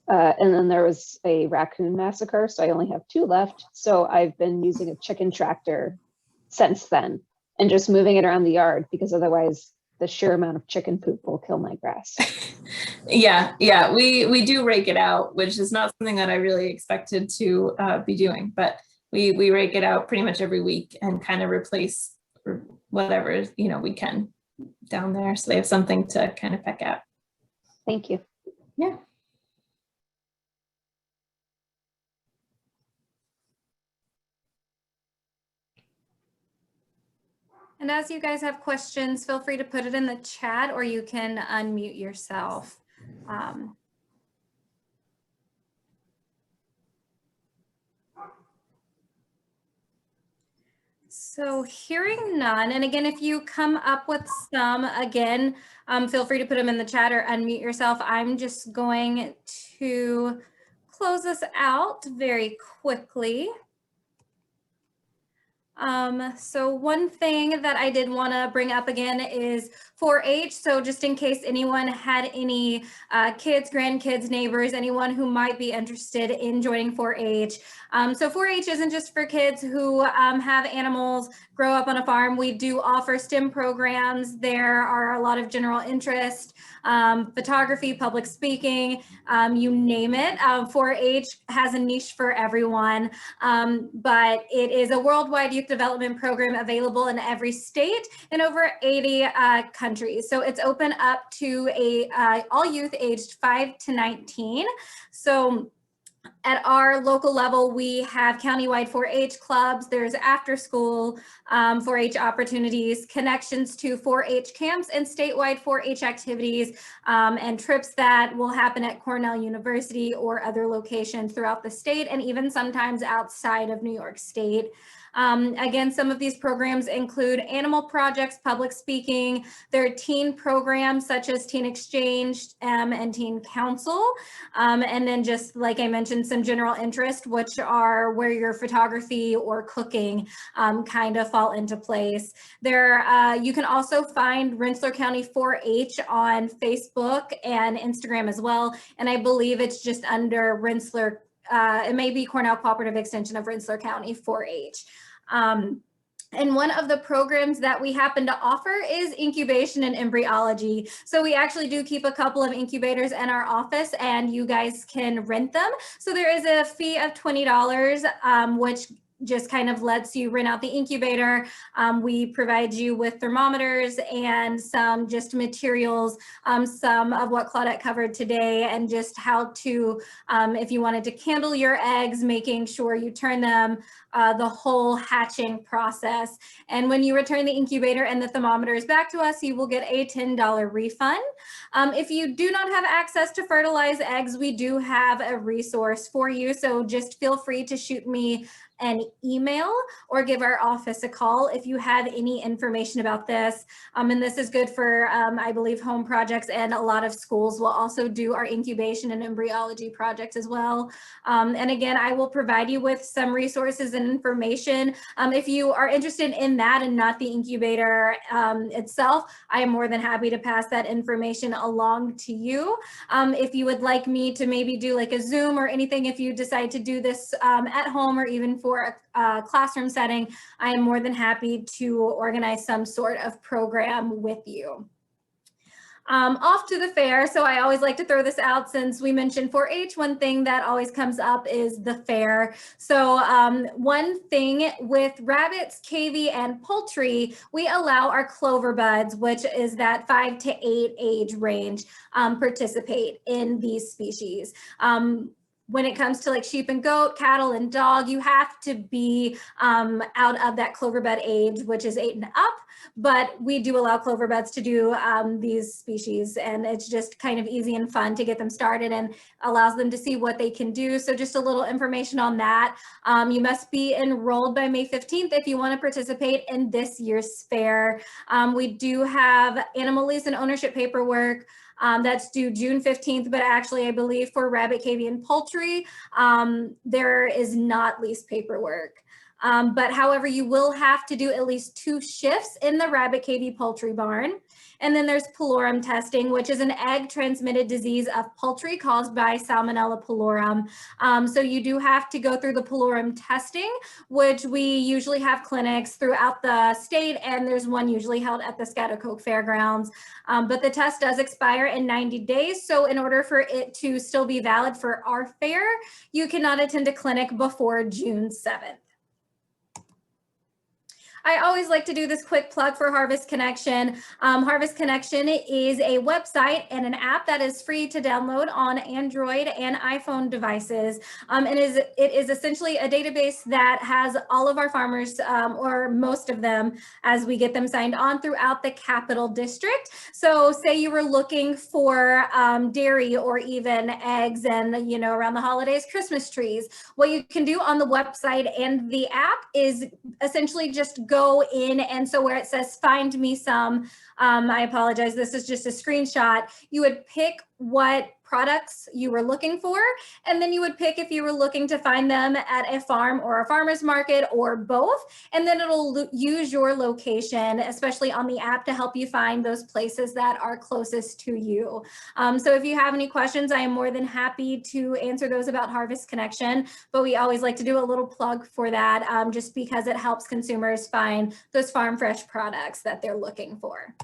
And then there was a raccoon massacre, so I only have 2 left. So I've been using a chicken tractor since then and just moving it around the yard because otherwise the sheer amount of chicken poop will kill my grass. Yeah, we do rake it out, which is not something that I really expected to be doing, but we rake it out pretty much every week and kind of replace whatever, we can down there. So they have something to kind of peck at. Thank you. Yeah. And as you guys have questions, feel free to put it in the chat or you can unmute yourself. So hearing none, and again, if you come up with some, again, feel free to put them in the chat or unmute yourself. I'm just going to close this out very quickly. So one thing that I did want to bring up again is 4-H. So just in case anyone had any kids, grandkids, neighbors, anyone who might be interested in joining 4-H. So 4-H isn't just for kids who have animals, grow up on a farm. We do offer STEM programs. There are a lot of general interest, photography, public speaking, you name it. 4-H has a niche for everyone, but it is a worldwide youth development program available in every state in over 80 countries. So it's open up to all youth aged 5 to 19. So At our local level, we have countywide 4-H clubs. There's after school 4-H opportunities, connections to 4-H camps, and statewide 4-H activities and trips that will happen at Cornell University or other locations throughout the state, and even sometimes outside of New York State. Again, some of these programs include animal projects, public speaking, there are teen programs such as Teen Exchange and Teen Council, and then just like I mentioned, some general interest, which are where your photography or cooking kind of fall into place. There, you can also find Rensselaer County 4-H on Facebook and Instagram as well, and I believe it's just under Rensselaer. It may be Cornell Cooperative Extension of Rensselaer County 4-H. And one of the programs that we happen to offer is incubation and embryology. So we actually do keep a couple of incubators in our office and you guys can rent them. So there is a fee of $20, which just kind of lets you rent out the incubator. We provide you with thermometers and some just materials, some of what Claudette covered today, and just how to, if you wanted to candle your eggs, making sure you turn them, the whole hatching process. And when you return the incubator and the thermometers back to us, you will get a $10 refund. If you do not have access to fertilized eggs, we do have a resource for you. So just feel free to shoot me an email or give our office a call if you have any information about this. And this is good for, I believe, home projects, and a lot of schools will also do our incubation and embryology projects as well. And again, I will provide you with some resources and information. If you are interested in that and not the incubator itself, I am more than happy to pass that information along to you. If you would like me to maybe do like a Zoom or anything, if you decide to do this at home or even for a classroom setting, I am more than happy to organize some sort of program with you. Off to the fair. So I always like to throw this out since we mentioned 4-H. One thing that always comes up is the fair. So one thing with rabbits, cavy, and poultry, we allow our clover buds, which is that 5 to 8 age range, participate in these species. When it comes to like sheep and goat, cattle and dog, you have to be out of that clover bud age, which is 8 and up, but we do allow clover buds to do these species, and it's just kind of easy and fun to get them started and allows them to see what they can do. So just a little information on that. You must be enrolled by May 15th if you want to participate in this year's fair. We do have animal lease and ownership paperwork. That's due June 15th, but actually I believe for rabbit, cavy, and poultry, there is not lease paperwork. But however, you will have to do at least 2 shifts in the rabbit, cavy, poultry barn. And then there's Pelorum testing, which is an egg transmitted disease of poultry caused by Salmonella palorum. So you do have to go through the Pelorum testing, which we usually have clinics throughout the state, and there's one usually held at the Scottsdale Fairgrounds. But the test does expire in 90 days. So in order for it to still be valid for our fair, you cannot attend a clinic before June 7th. I always like to do this quick plug for Harvest Connection. Harvest Connection is a website and an app that is free to download on Android and iPhone devices. It is essentially a database that has all of our farmers, or most of them, as we get them signed on throughout the Capital District. So say you were looking for dairy or even eggs and, you know, around the holidays, Christmas trees. What you can do on the website and the app is essentially just go in, and so where it says find me some, I apologize, this is just a screenshot, you would pick what products you were looking for, and then you would pick if you were looking to find them at a farm or a farmer's market or both, and then it'll use your location, especially on the app, to help you find those places that are closest to you. So if you have any questions, I am more than happy to answer those about Harvest Connection, but we always like to do a little plug for that, just because it helps consumers find those farm fresh products that they're looking for.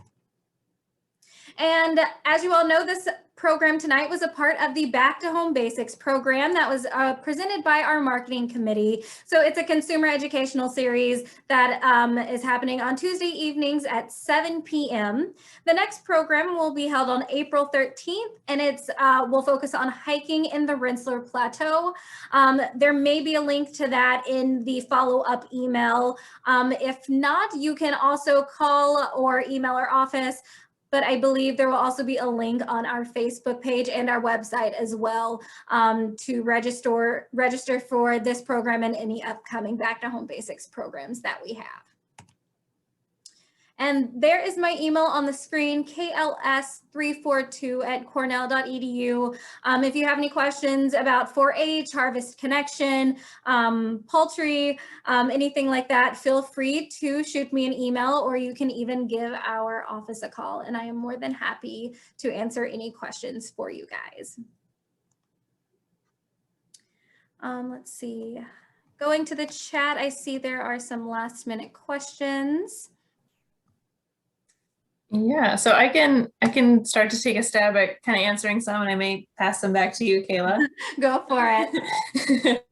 And as you all know, this program tonight was a part of the Back to Home Basics program that was presented by our marketing committee. So it's a consumer educational series that is happening on Tuesday evenings at 7 p.m. The next program will be held on April 13th, and it's will focus on hiking in the Rensselaer Plateau. There may be a link to that in the follow-up email. If not, you can also call or email our office. But I believe there will also be a link on our Facebook page and our website as well to register for this program and any upcoming Back to Home Basics programs that we have. And there is my email on the screen, kls342@cornell.edu. If you have any questions about 4-H, Harvest Connection, poultry, anything like that, feel free to shoot me an email, or you can even give our office a call, and I am more than happy to answer any questions for you guys. Let's see. Going to the chat, I see there are some last-minute questions. Yeah, so I can start to take a stab at kind of answering some, and I may pass them back to you, Kayla. Go for it.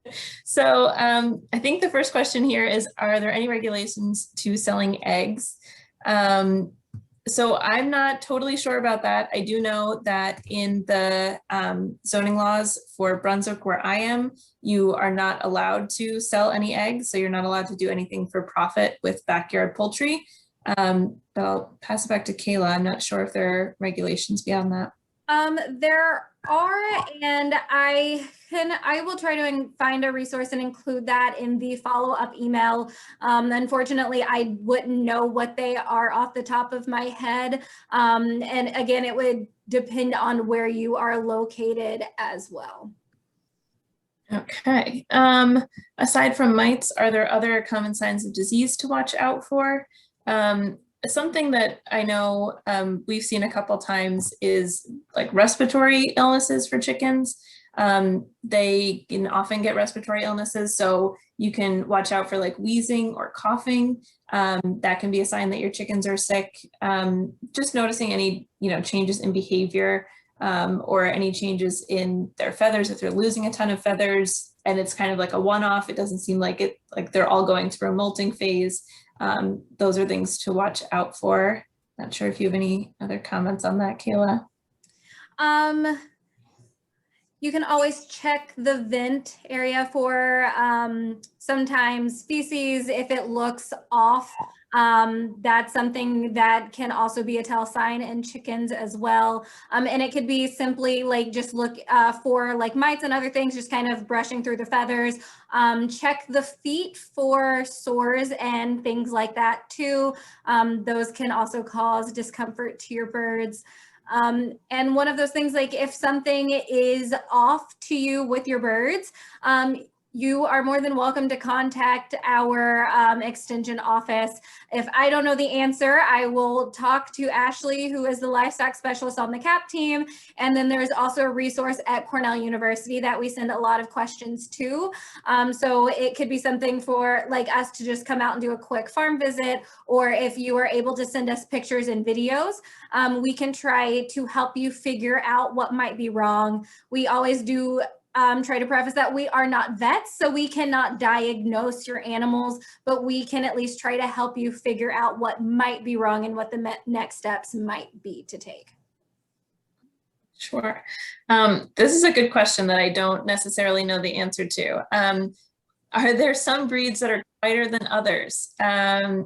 So I think the first question here is, are there any regulations to selling eggs? So I'm not totally sure about that. I do know that in the zoning laws for Brunswick, where I am, you are not allowed to sell any eggs. So you're not allowed to do anything for profit with backyard poultry. But I'll pass it back to Kayla. I'm not sure if there are regulations beyond that. There are, and I will try to find a resource and include that in the follow-up email. Unfortunately, I wouldn't know what they are off the top of my head. And again, it would depend on where you are located as well. Okay. Aside from mites, are there other common signs of disease to watch out for? Something that I know we've seen a couple times is like respiratory illnesses for chickens. They can often get respiratory illnesses, so you can watch out for like wheezing or coughing. That can be a sign that your chickens are sick. Just noticing any changes in behavior or any changes in their feathers, if they're losing a ton of feathers and it's kind of like a one-off. It doesn't seem like they're all going through a molting phase. Those are things to watch out for. Not sure if you have any other comments on that, Kayla. You can always check the vent area for sometimes feces if it looks off. That's something that can also be a tell sign in chickens as well. And it could be simply like just look for like mites and other things, just kind of brushing through the feathers. Check the feet for sores and things like that too. Those can also cause discomfort to your birds. And one of those things, like if something is off to you with your birds, you are more than welcome to contact our extension office. If I don't know the answer, I will talk to Ashley, who is the livestock specialist on the CAP team. And then there's also a resource at Cornell University that we send a lot of questions to. So it could be something for like us to just come out and do a quick farm visit, or if you are able to send us pictures and videos, we can try to help you figure out what might be wrong. We always do try to preface that we are not vets, so we cannot diagnose your animals, but we can at least try to help you figure out what might be wrong and what the next steps might be to take. Sure. This is a good question that I don't necessarily know the answer to. Are there some breeds that are quieter than others?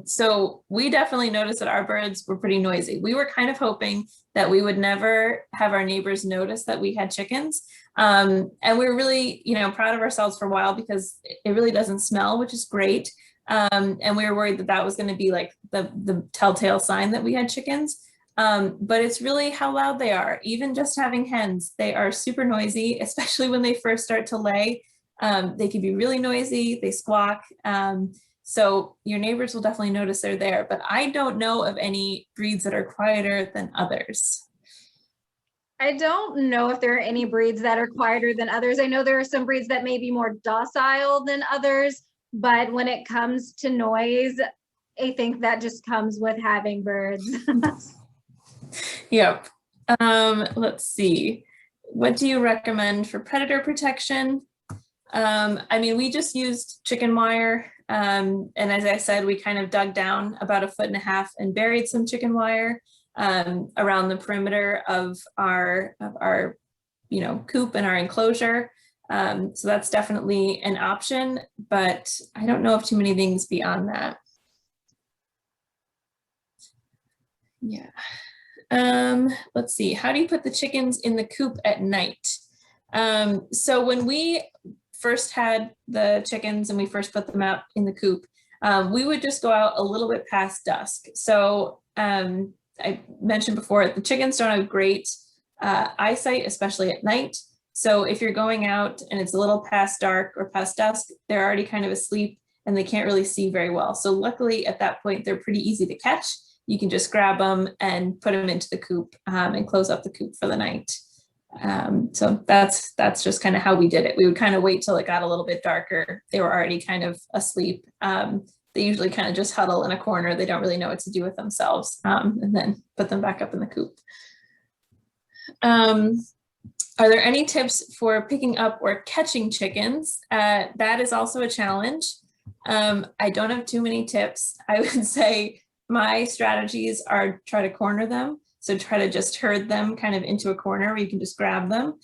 So we definitely noticed that our birds were pretty noisy. We were kind of hoping that we would never have our neighbors notice that we had chickens. And we were really, proud of ourselves for a while because it really doesn't smell, which is great. And we were worried that that was going to be like the telltale sign that we had chickens. But it's really how loud they are. Even just having hens, they are super noisy, especially when they first start to lay. They can be really noisy, they squawk. So your neighbors will definitely notice they're there, but I don't know of any breeds that are quieter than others. I don't know if there are any breeds that are quieter than others. I know there are some breeds that may be more docile than others, but when it comes to noise, I think that just comes with having birds. Yep. Let's see. What do you recommend for predator protection? I mean, we just used chicken wire. And as I said, we kind of dug down about 1.5 feet and buried some chicken wire around the perimeter of our coop and our enclosure. So that's definitely an option, but I don't know of too many things beyond that. Yeah. Let's see, how do you put the chickens in the coop at night? So when we first had the chickens and we first put them out in the coop, we would just go out a little bit past dusk. So I mentioned before, the chickens don't have great eyesight, especially at night. So if you're going out and it's a little past dark or past dusk, they're already kind of asleep and they can't really see very well. So luckily at that point, they're pretty easy to catch. You can just grab them and put them into the coop and close up the coop for the night. So that's just kind of how we did it. We would kind of wait till it got a little bit darker. They were already kind of asleep. They usually kind of just huddle in a corner. They don't really know what to do with themselves, and then put them back up in the coop. Are there any tips for picking up or catching chickens? That is also a challenge. I don't have too many tips. I would say my strategies are try to corner them. So try to just herd them kind of into a corner where you can just grab them,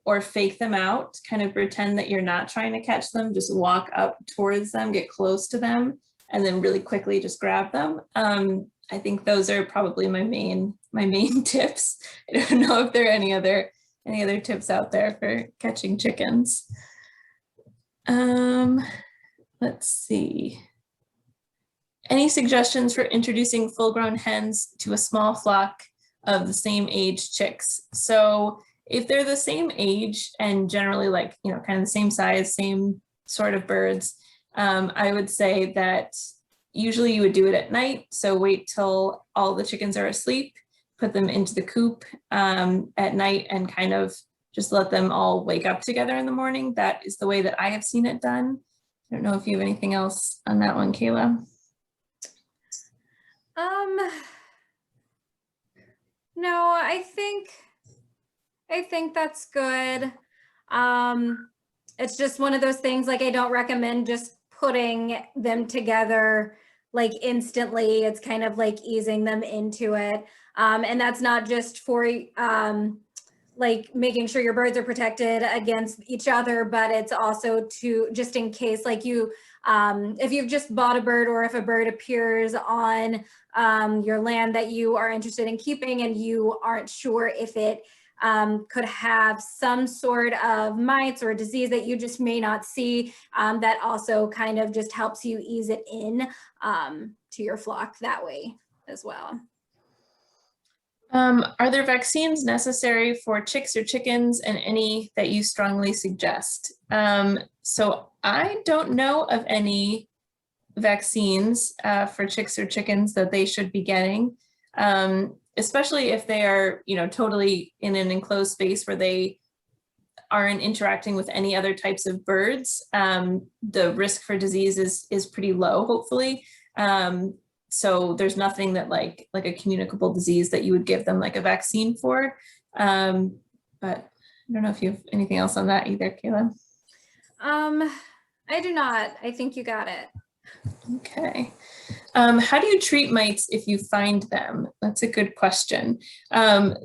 or fake them out, kind of pretend that you're not trying to catch them, just walk up towards them, get close to them, and then really quickly just grab them. I think those are probably my main tips. I don't know if there are any other tips out there for catching chickens. Let's see. Any suggestions for introducing full-grown hens to a small flock of the same age chicks? So if they're the same age and generally like, kind of the same size, same sort of birds, I would say that usually you would do it at night. So wait till all the chickens are asleep, put them into the coop at night and kind of just let them all wake up together in the morning. That is the way that I have seen it done. I don't know if you have anything else on that one, Kayla. No, I think that's good. It's just one of those things, like I don't recommend just putting them together like instantly. It's kind of like easing them into it. And that's not just for like making sure your birds are protected against each other, but it's also to just in case like you if you've just bought a bird or if a bird appears on your land that you are interested in keeping and you aren't sure if it could have some sort of mites or disease that you just may not see, that also kind of just helps you ease it in to your flock that way as well. Are there vaccines necessary for chicks or chickens, and any that you strongly suggest? So I don't know of any vaccines for chicks or chickens that they should be getting, especially if they are, totally in an enclosed space where they aren't interacting with any other types of birds. The risk for disease is pretty low, hopefully. So there's nothing that like a communicable disease that you would give them like a vaccine for. But I don't know if you have anything else on that either, Kayla. I do not. I think you got it. Okay. How do you treat mites if you find them? That's a good question.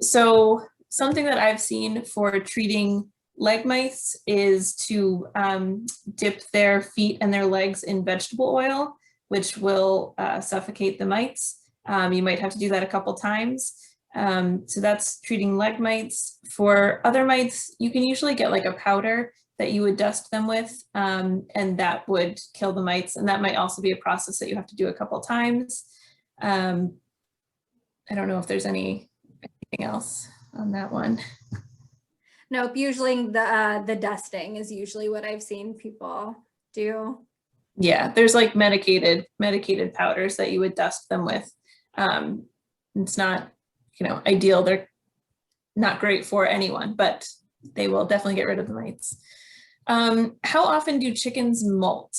So something that I've seen for treating leg mites is to dip their feet and their legs in vegetable oil, which will suffocate the mites. You might have to do that a couple times. So that's treating leg mites. For other mites, you can usually get like a powder that you would dust them with, and that would kill the mites. And that might also be a process that you have to do a couple times. I don't know if there's anything else on that one. Nope, usually the dusting is usually what I've seen people do. Yeah, there's like medicated powders that you would dust them with. It's not, ideal. They're not great for anyone, but they will definitely get rid of the mites. How often do chickens molt?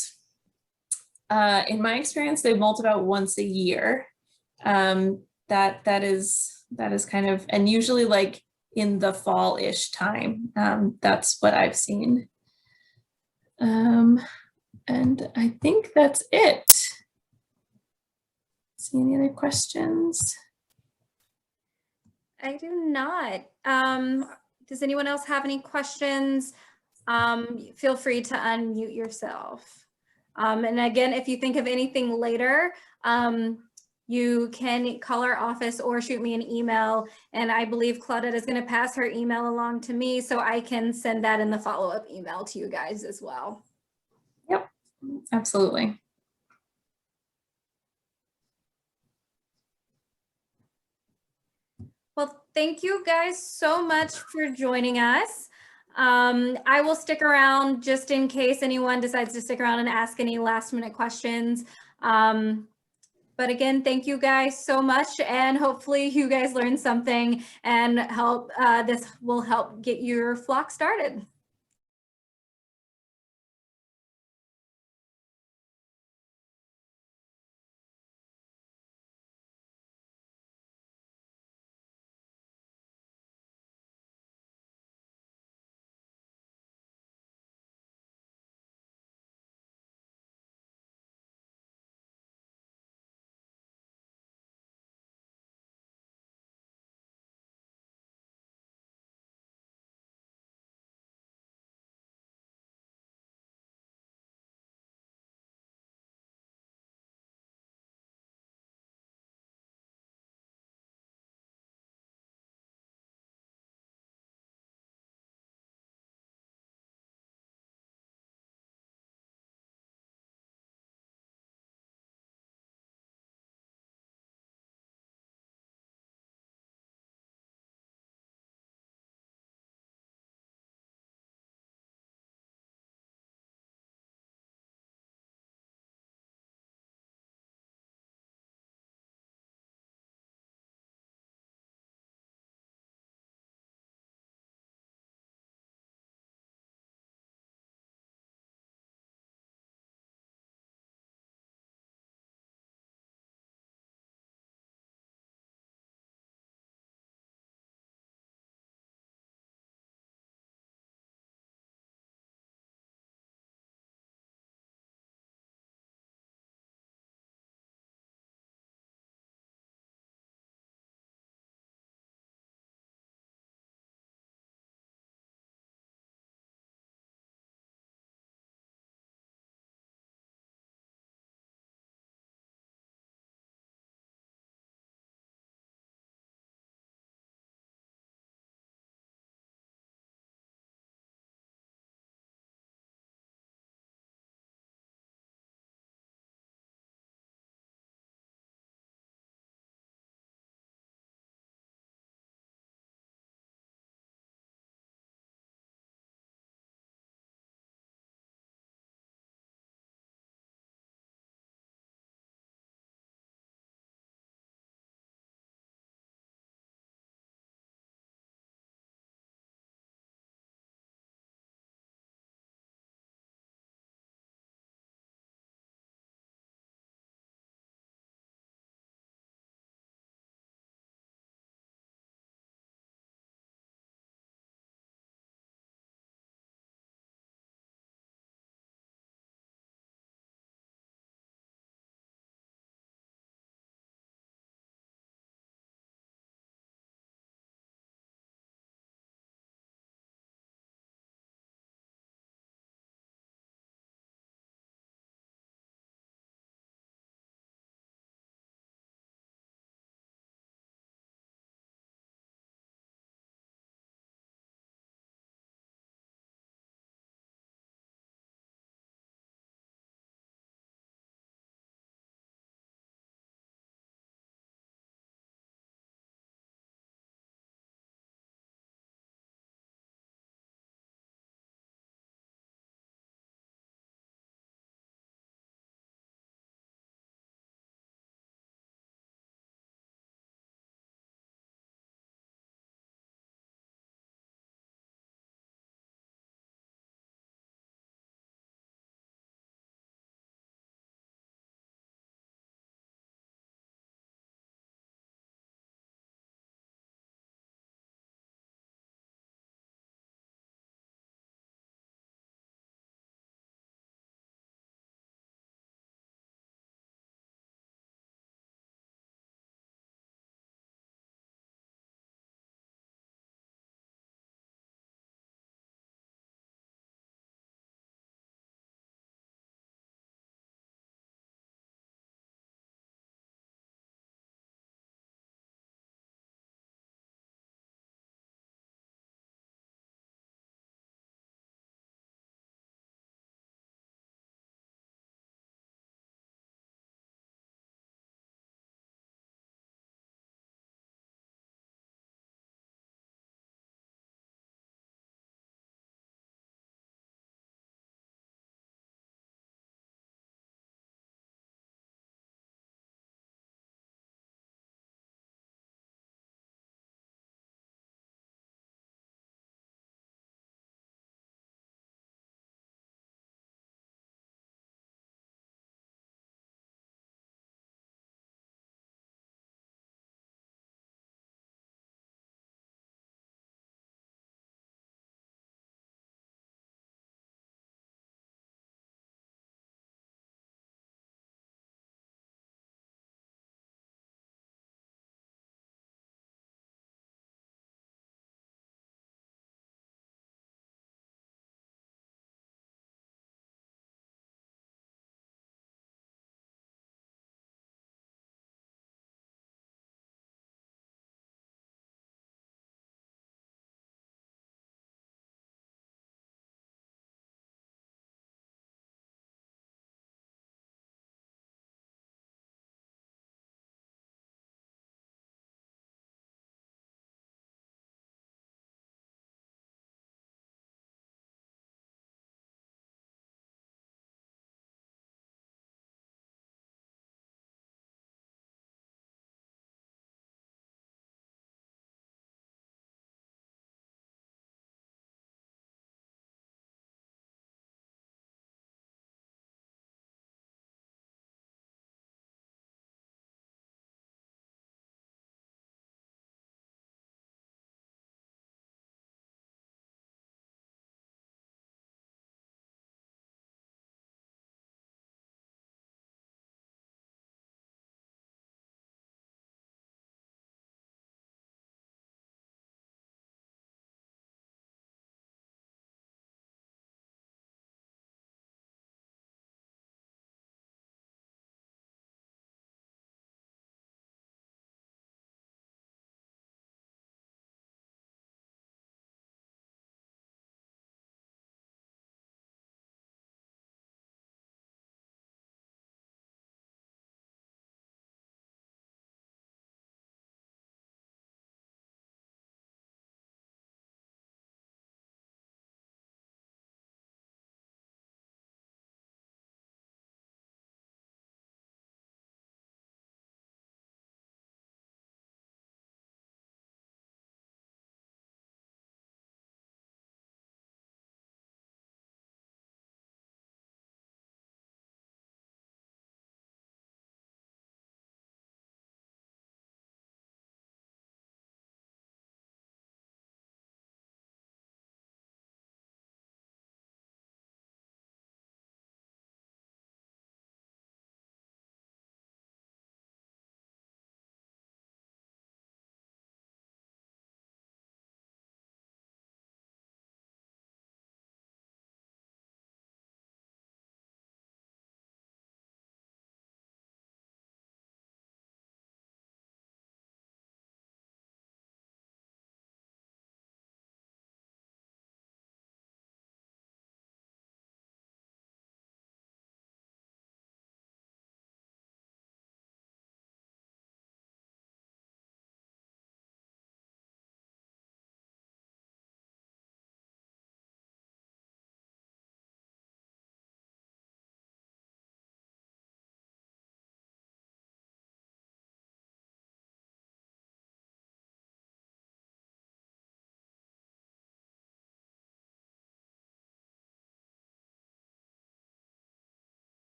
In my experience, they molt about once a year. that is kind of, and usually like in the fall-ish time. That's what I've seen. And I think that's it. See any other questions? I do not. Does anyone else have any questions? Feel free to unmute yourself. And again, if you think of anything later, you can call our office or shoot me an email. And I believe Claudette is going to pass her email along to me so I can send that in the follow-up email to you guys as well. Yep, absolutely. Well, thank you guys so much for joining us. I will stick around just in case anyone decides to stick around and ask any last minute questions. But again, thank you guys so much, and hopefully you guys learned something and help. This will help get your flock started.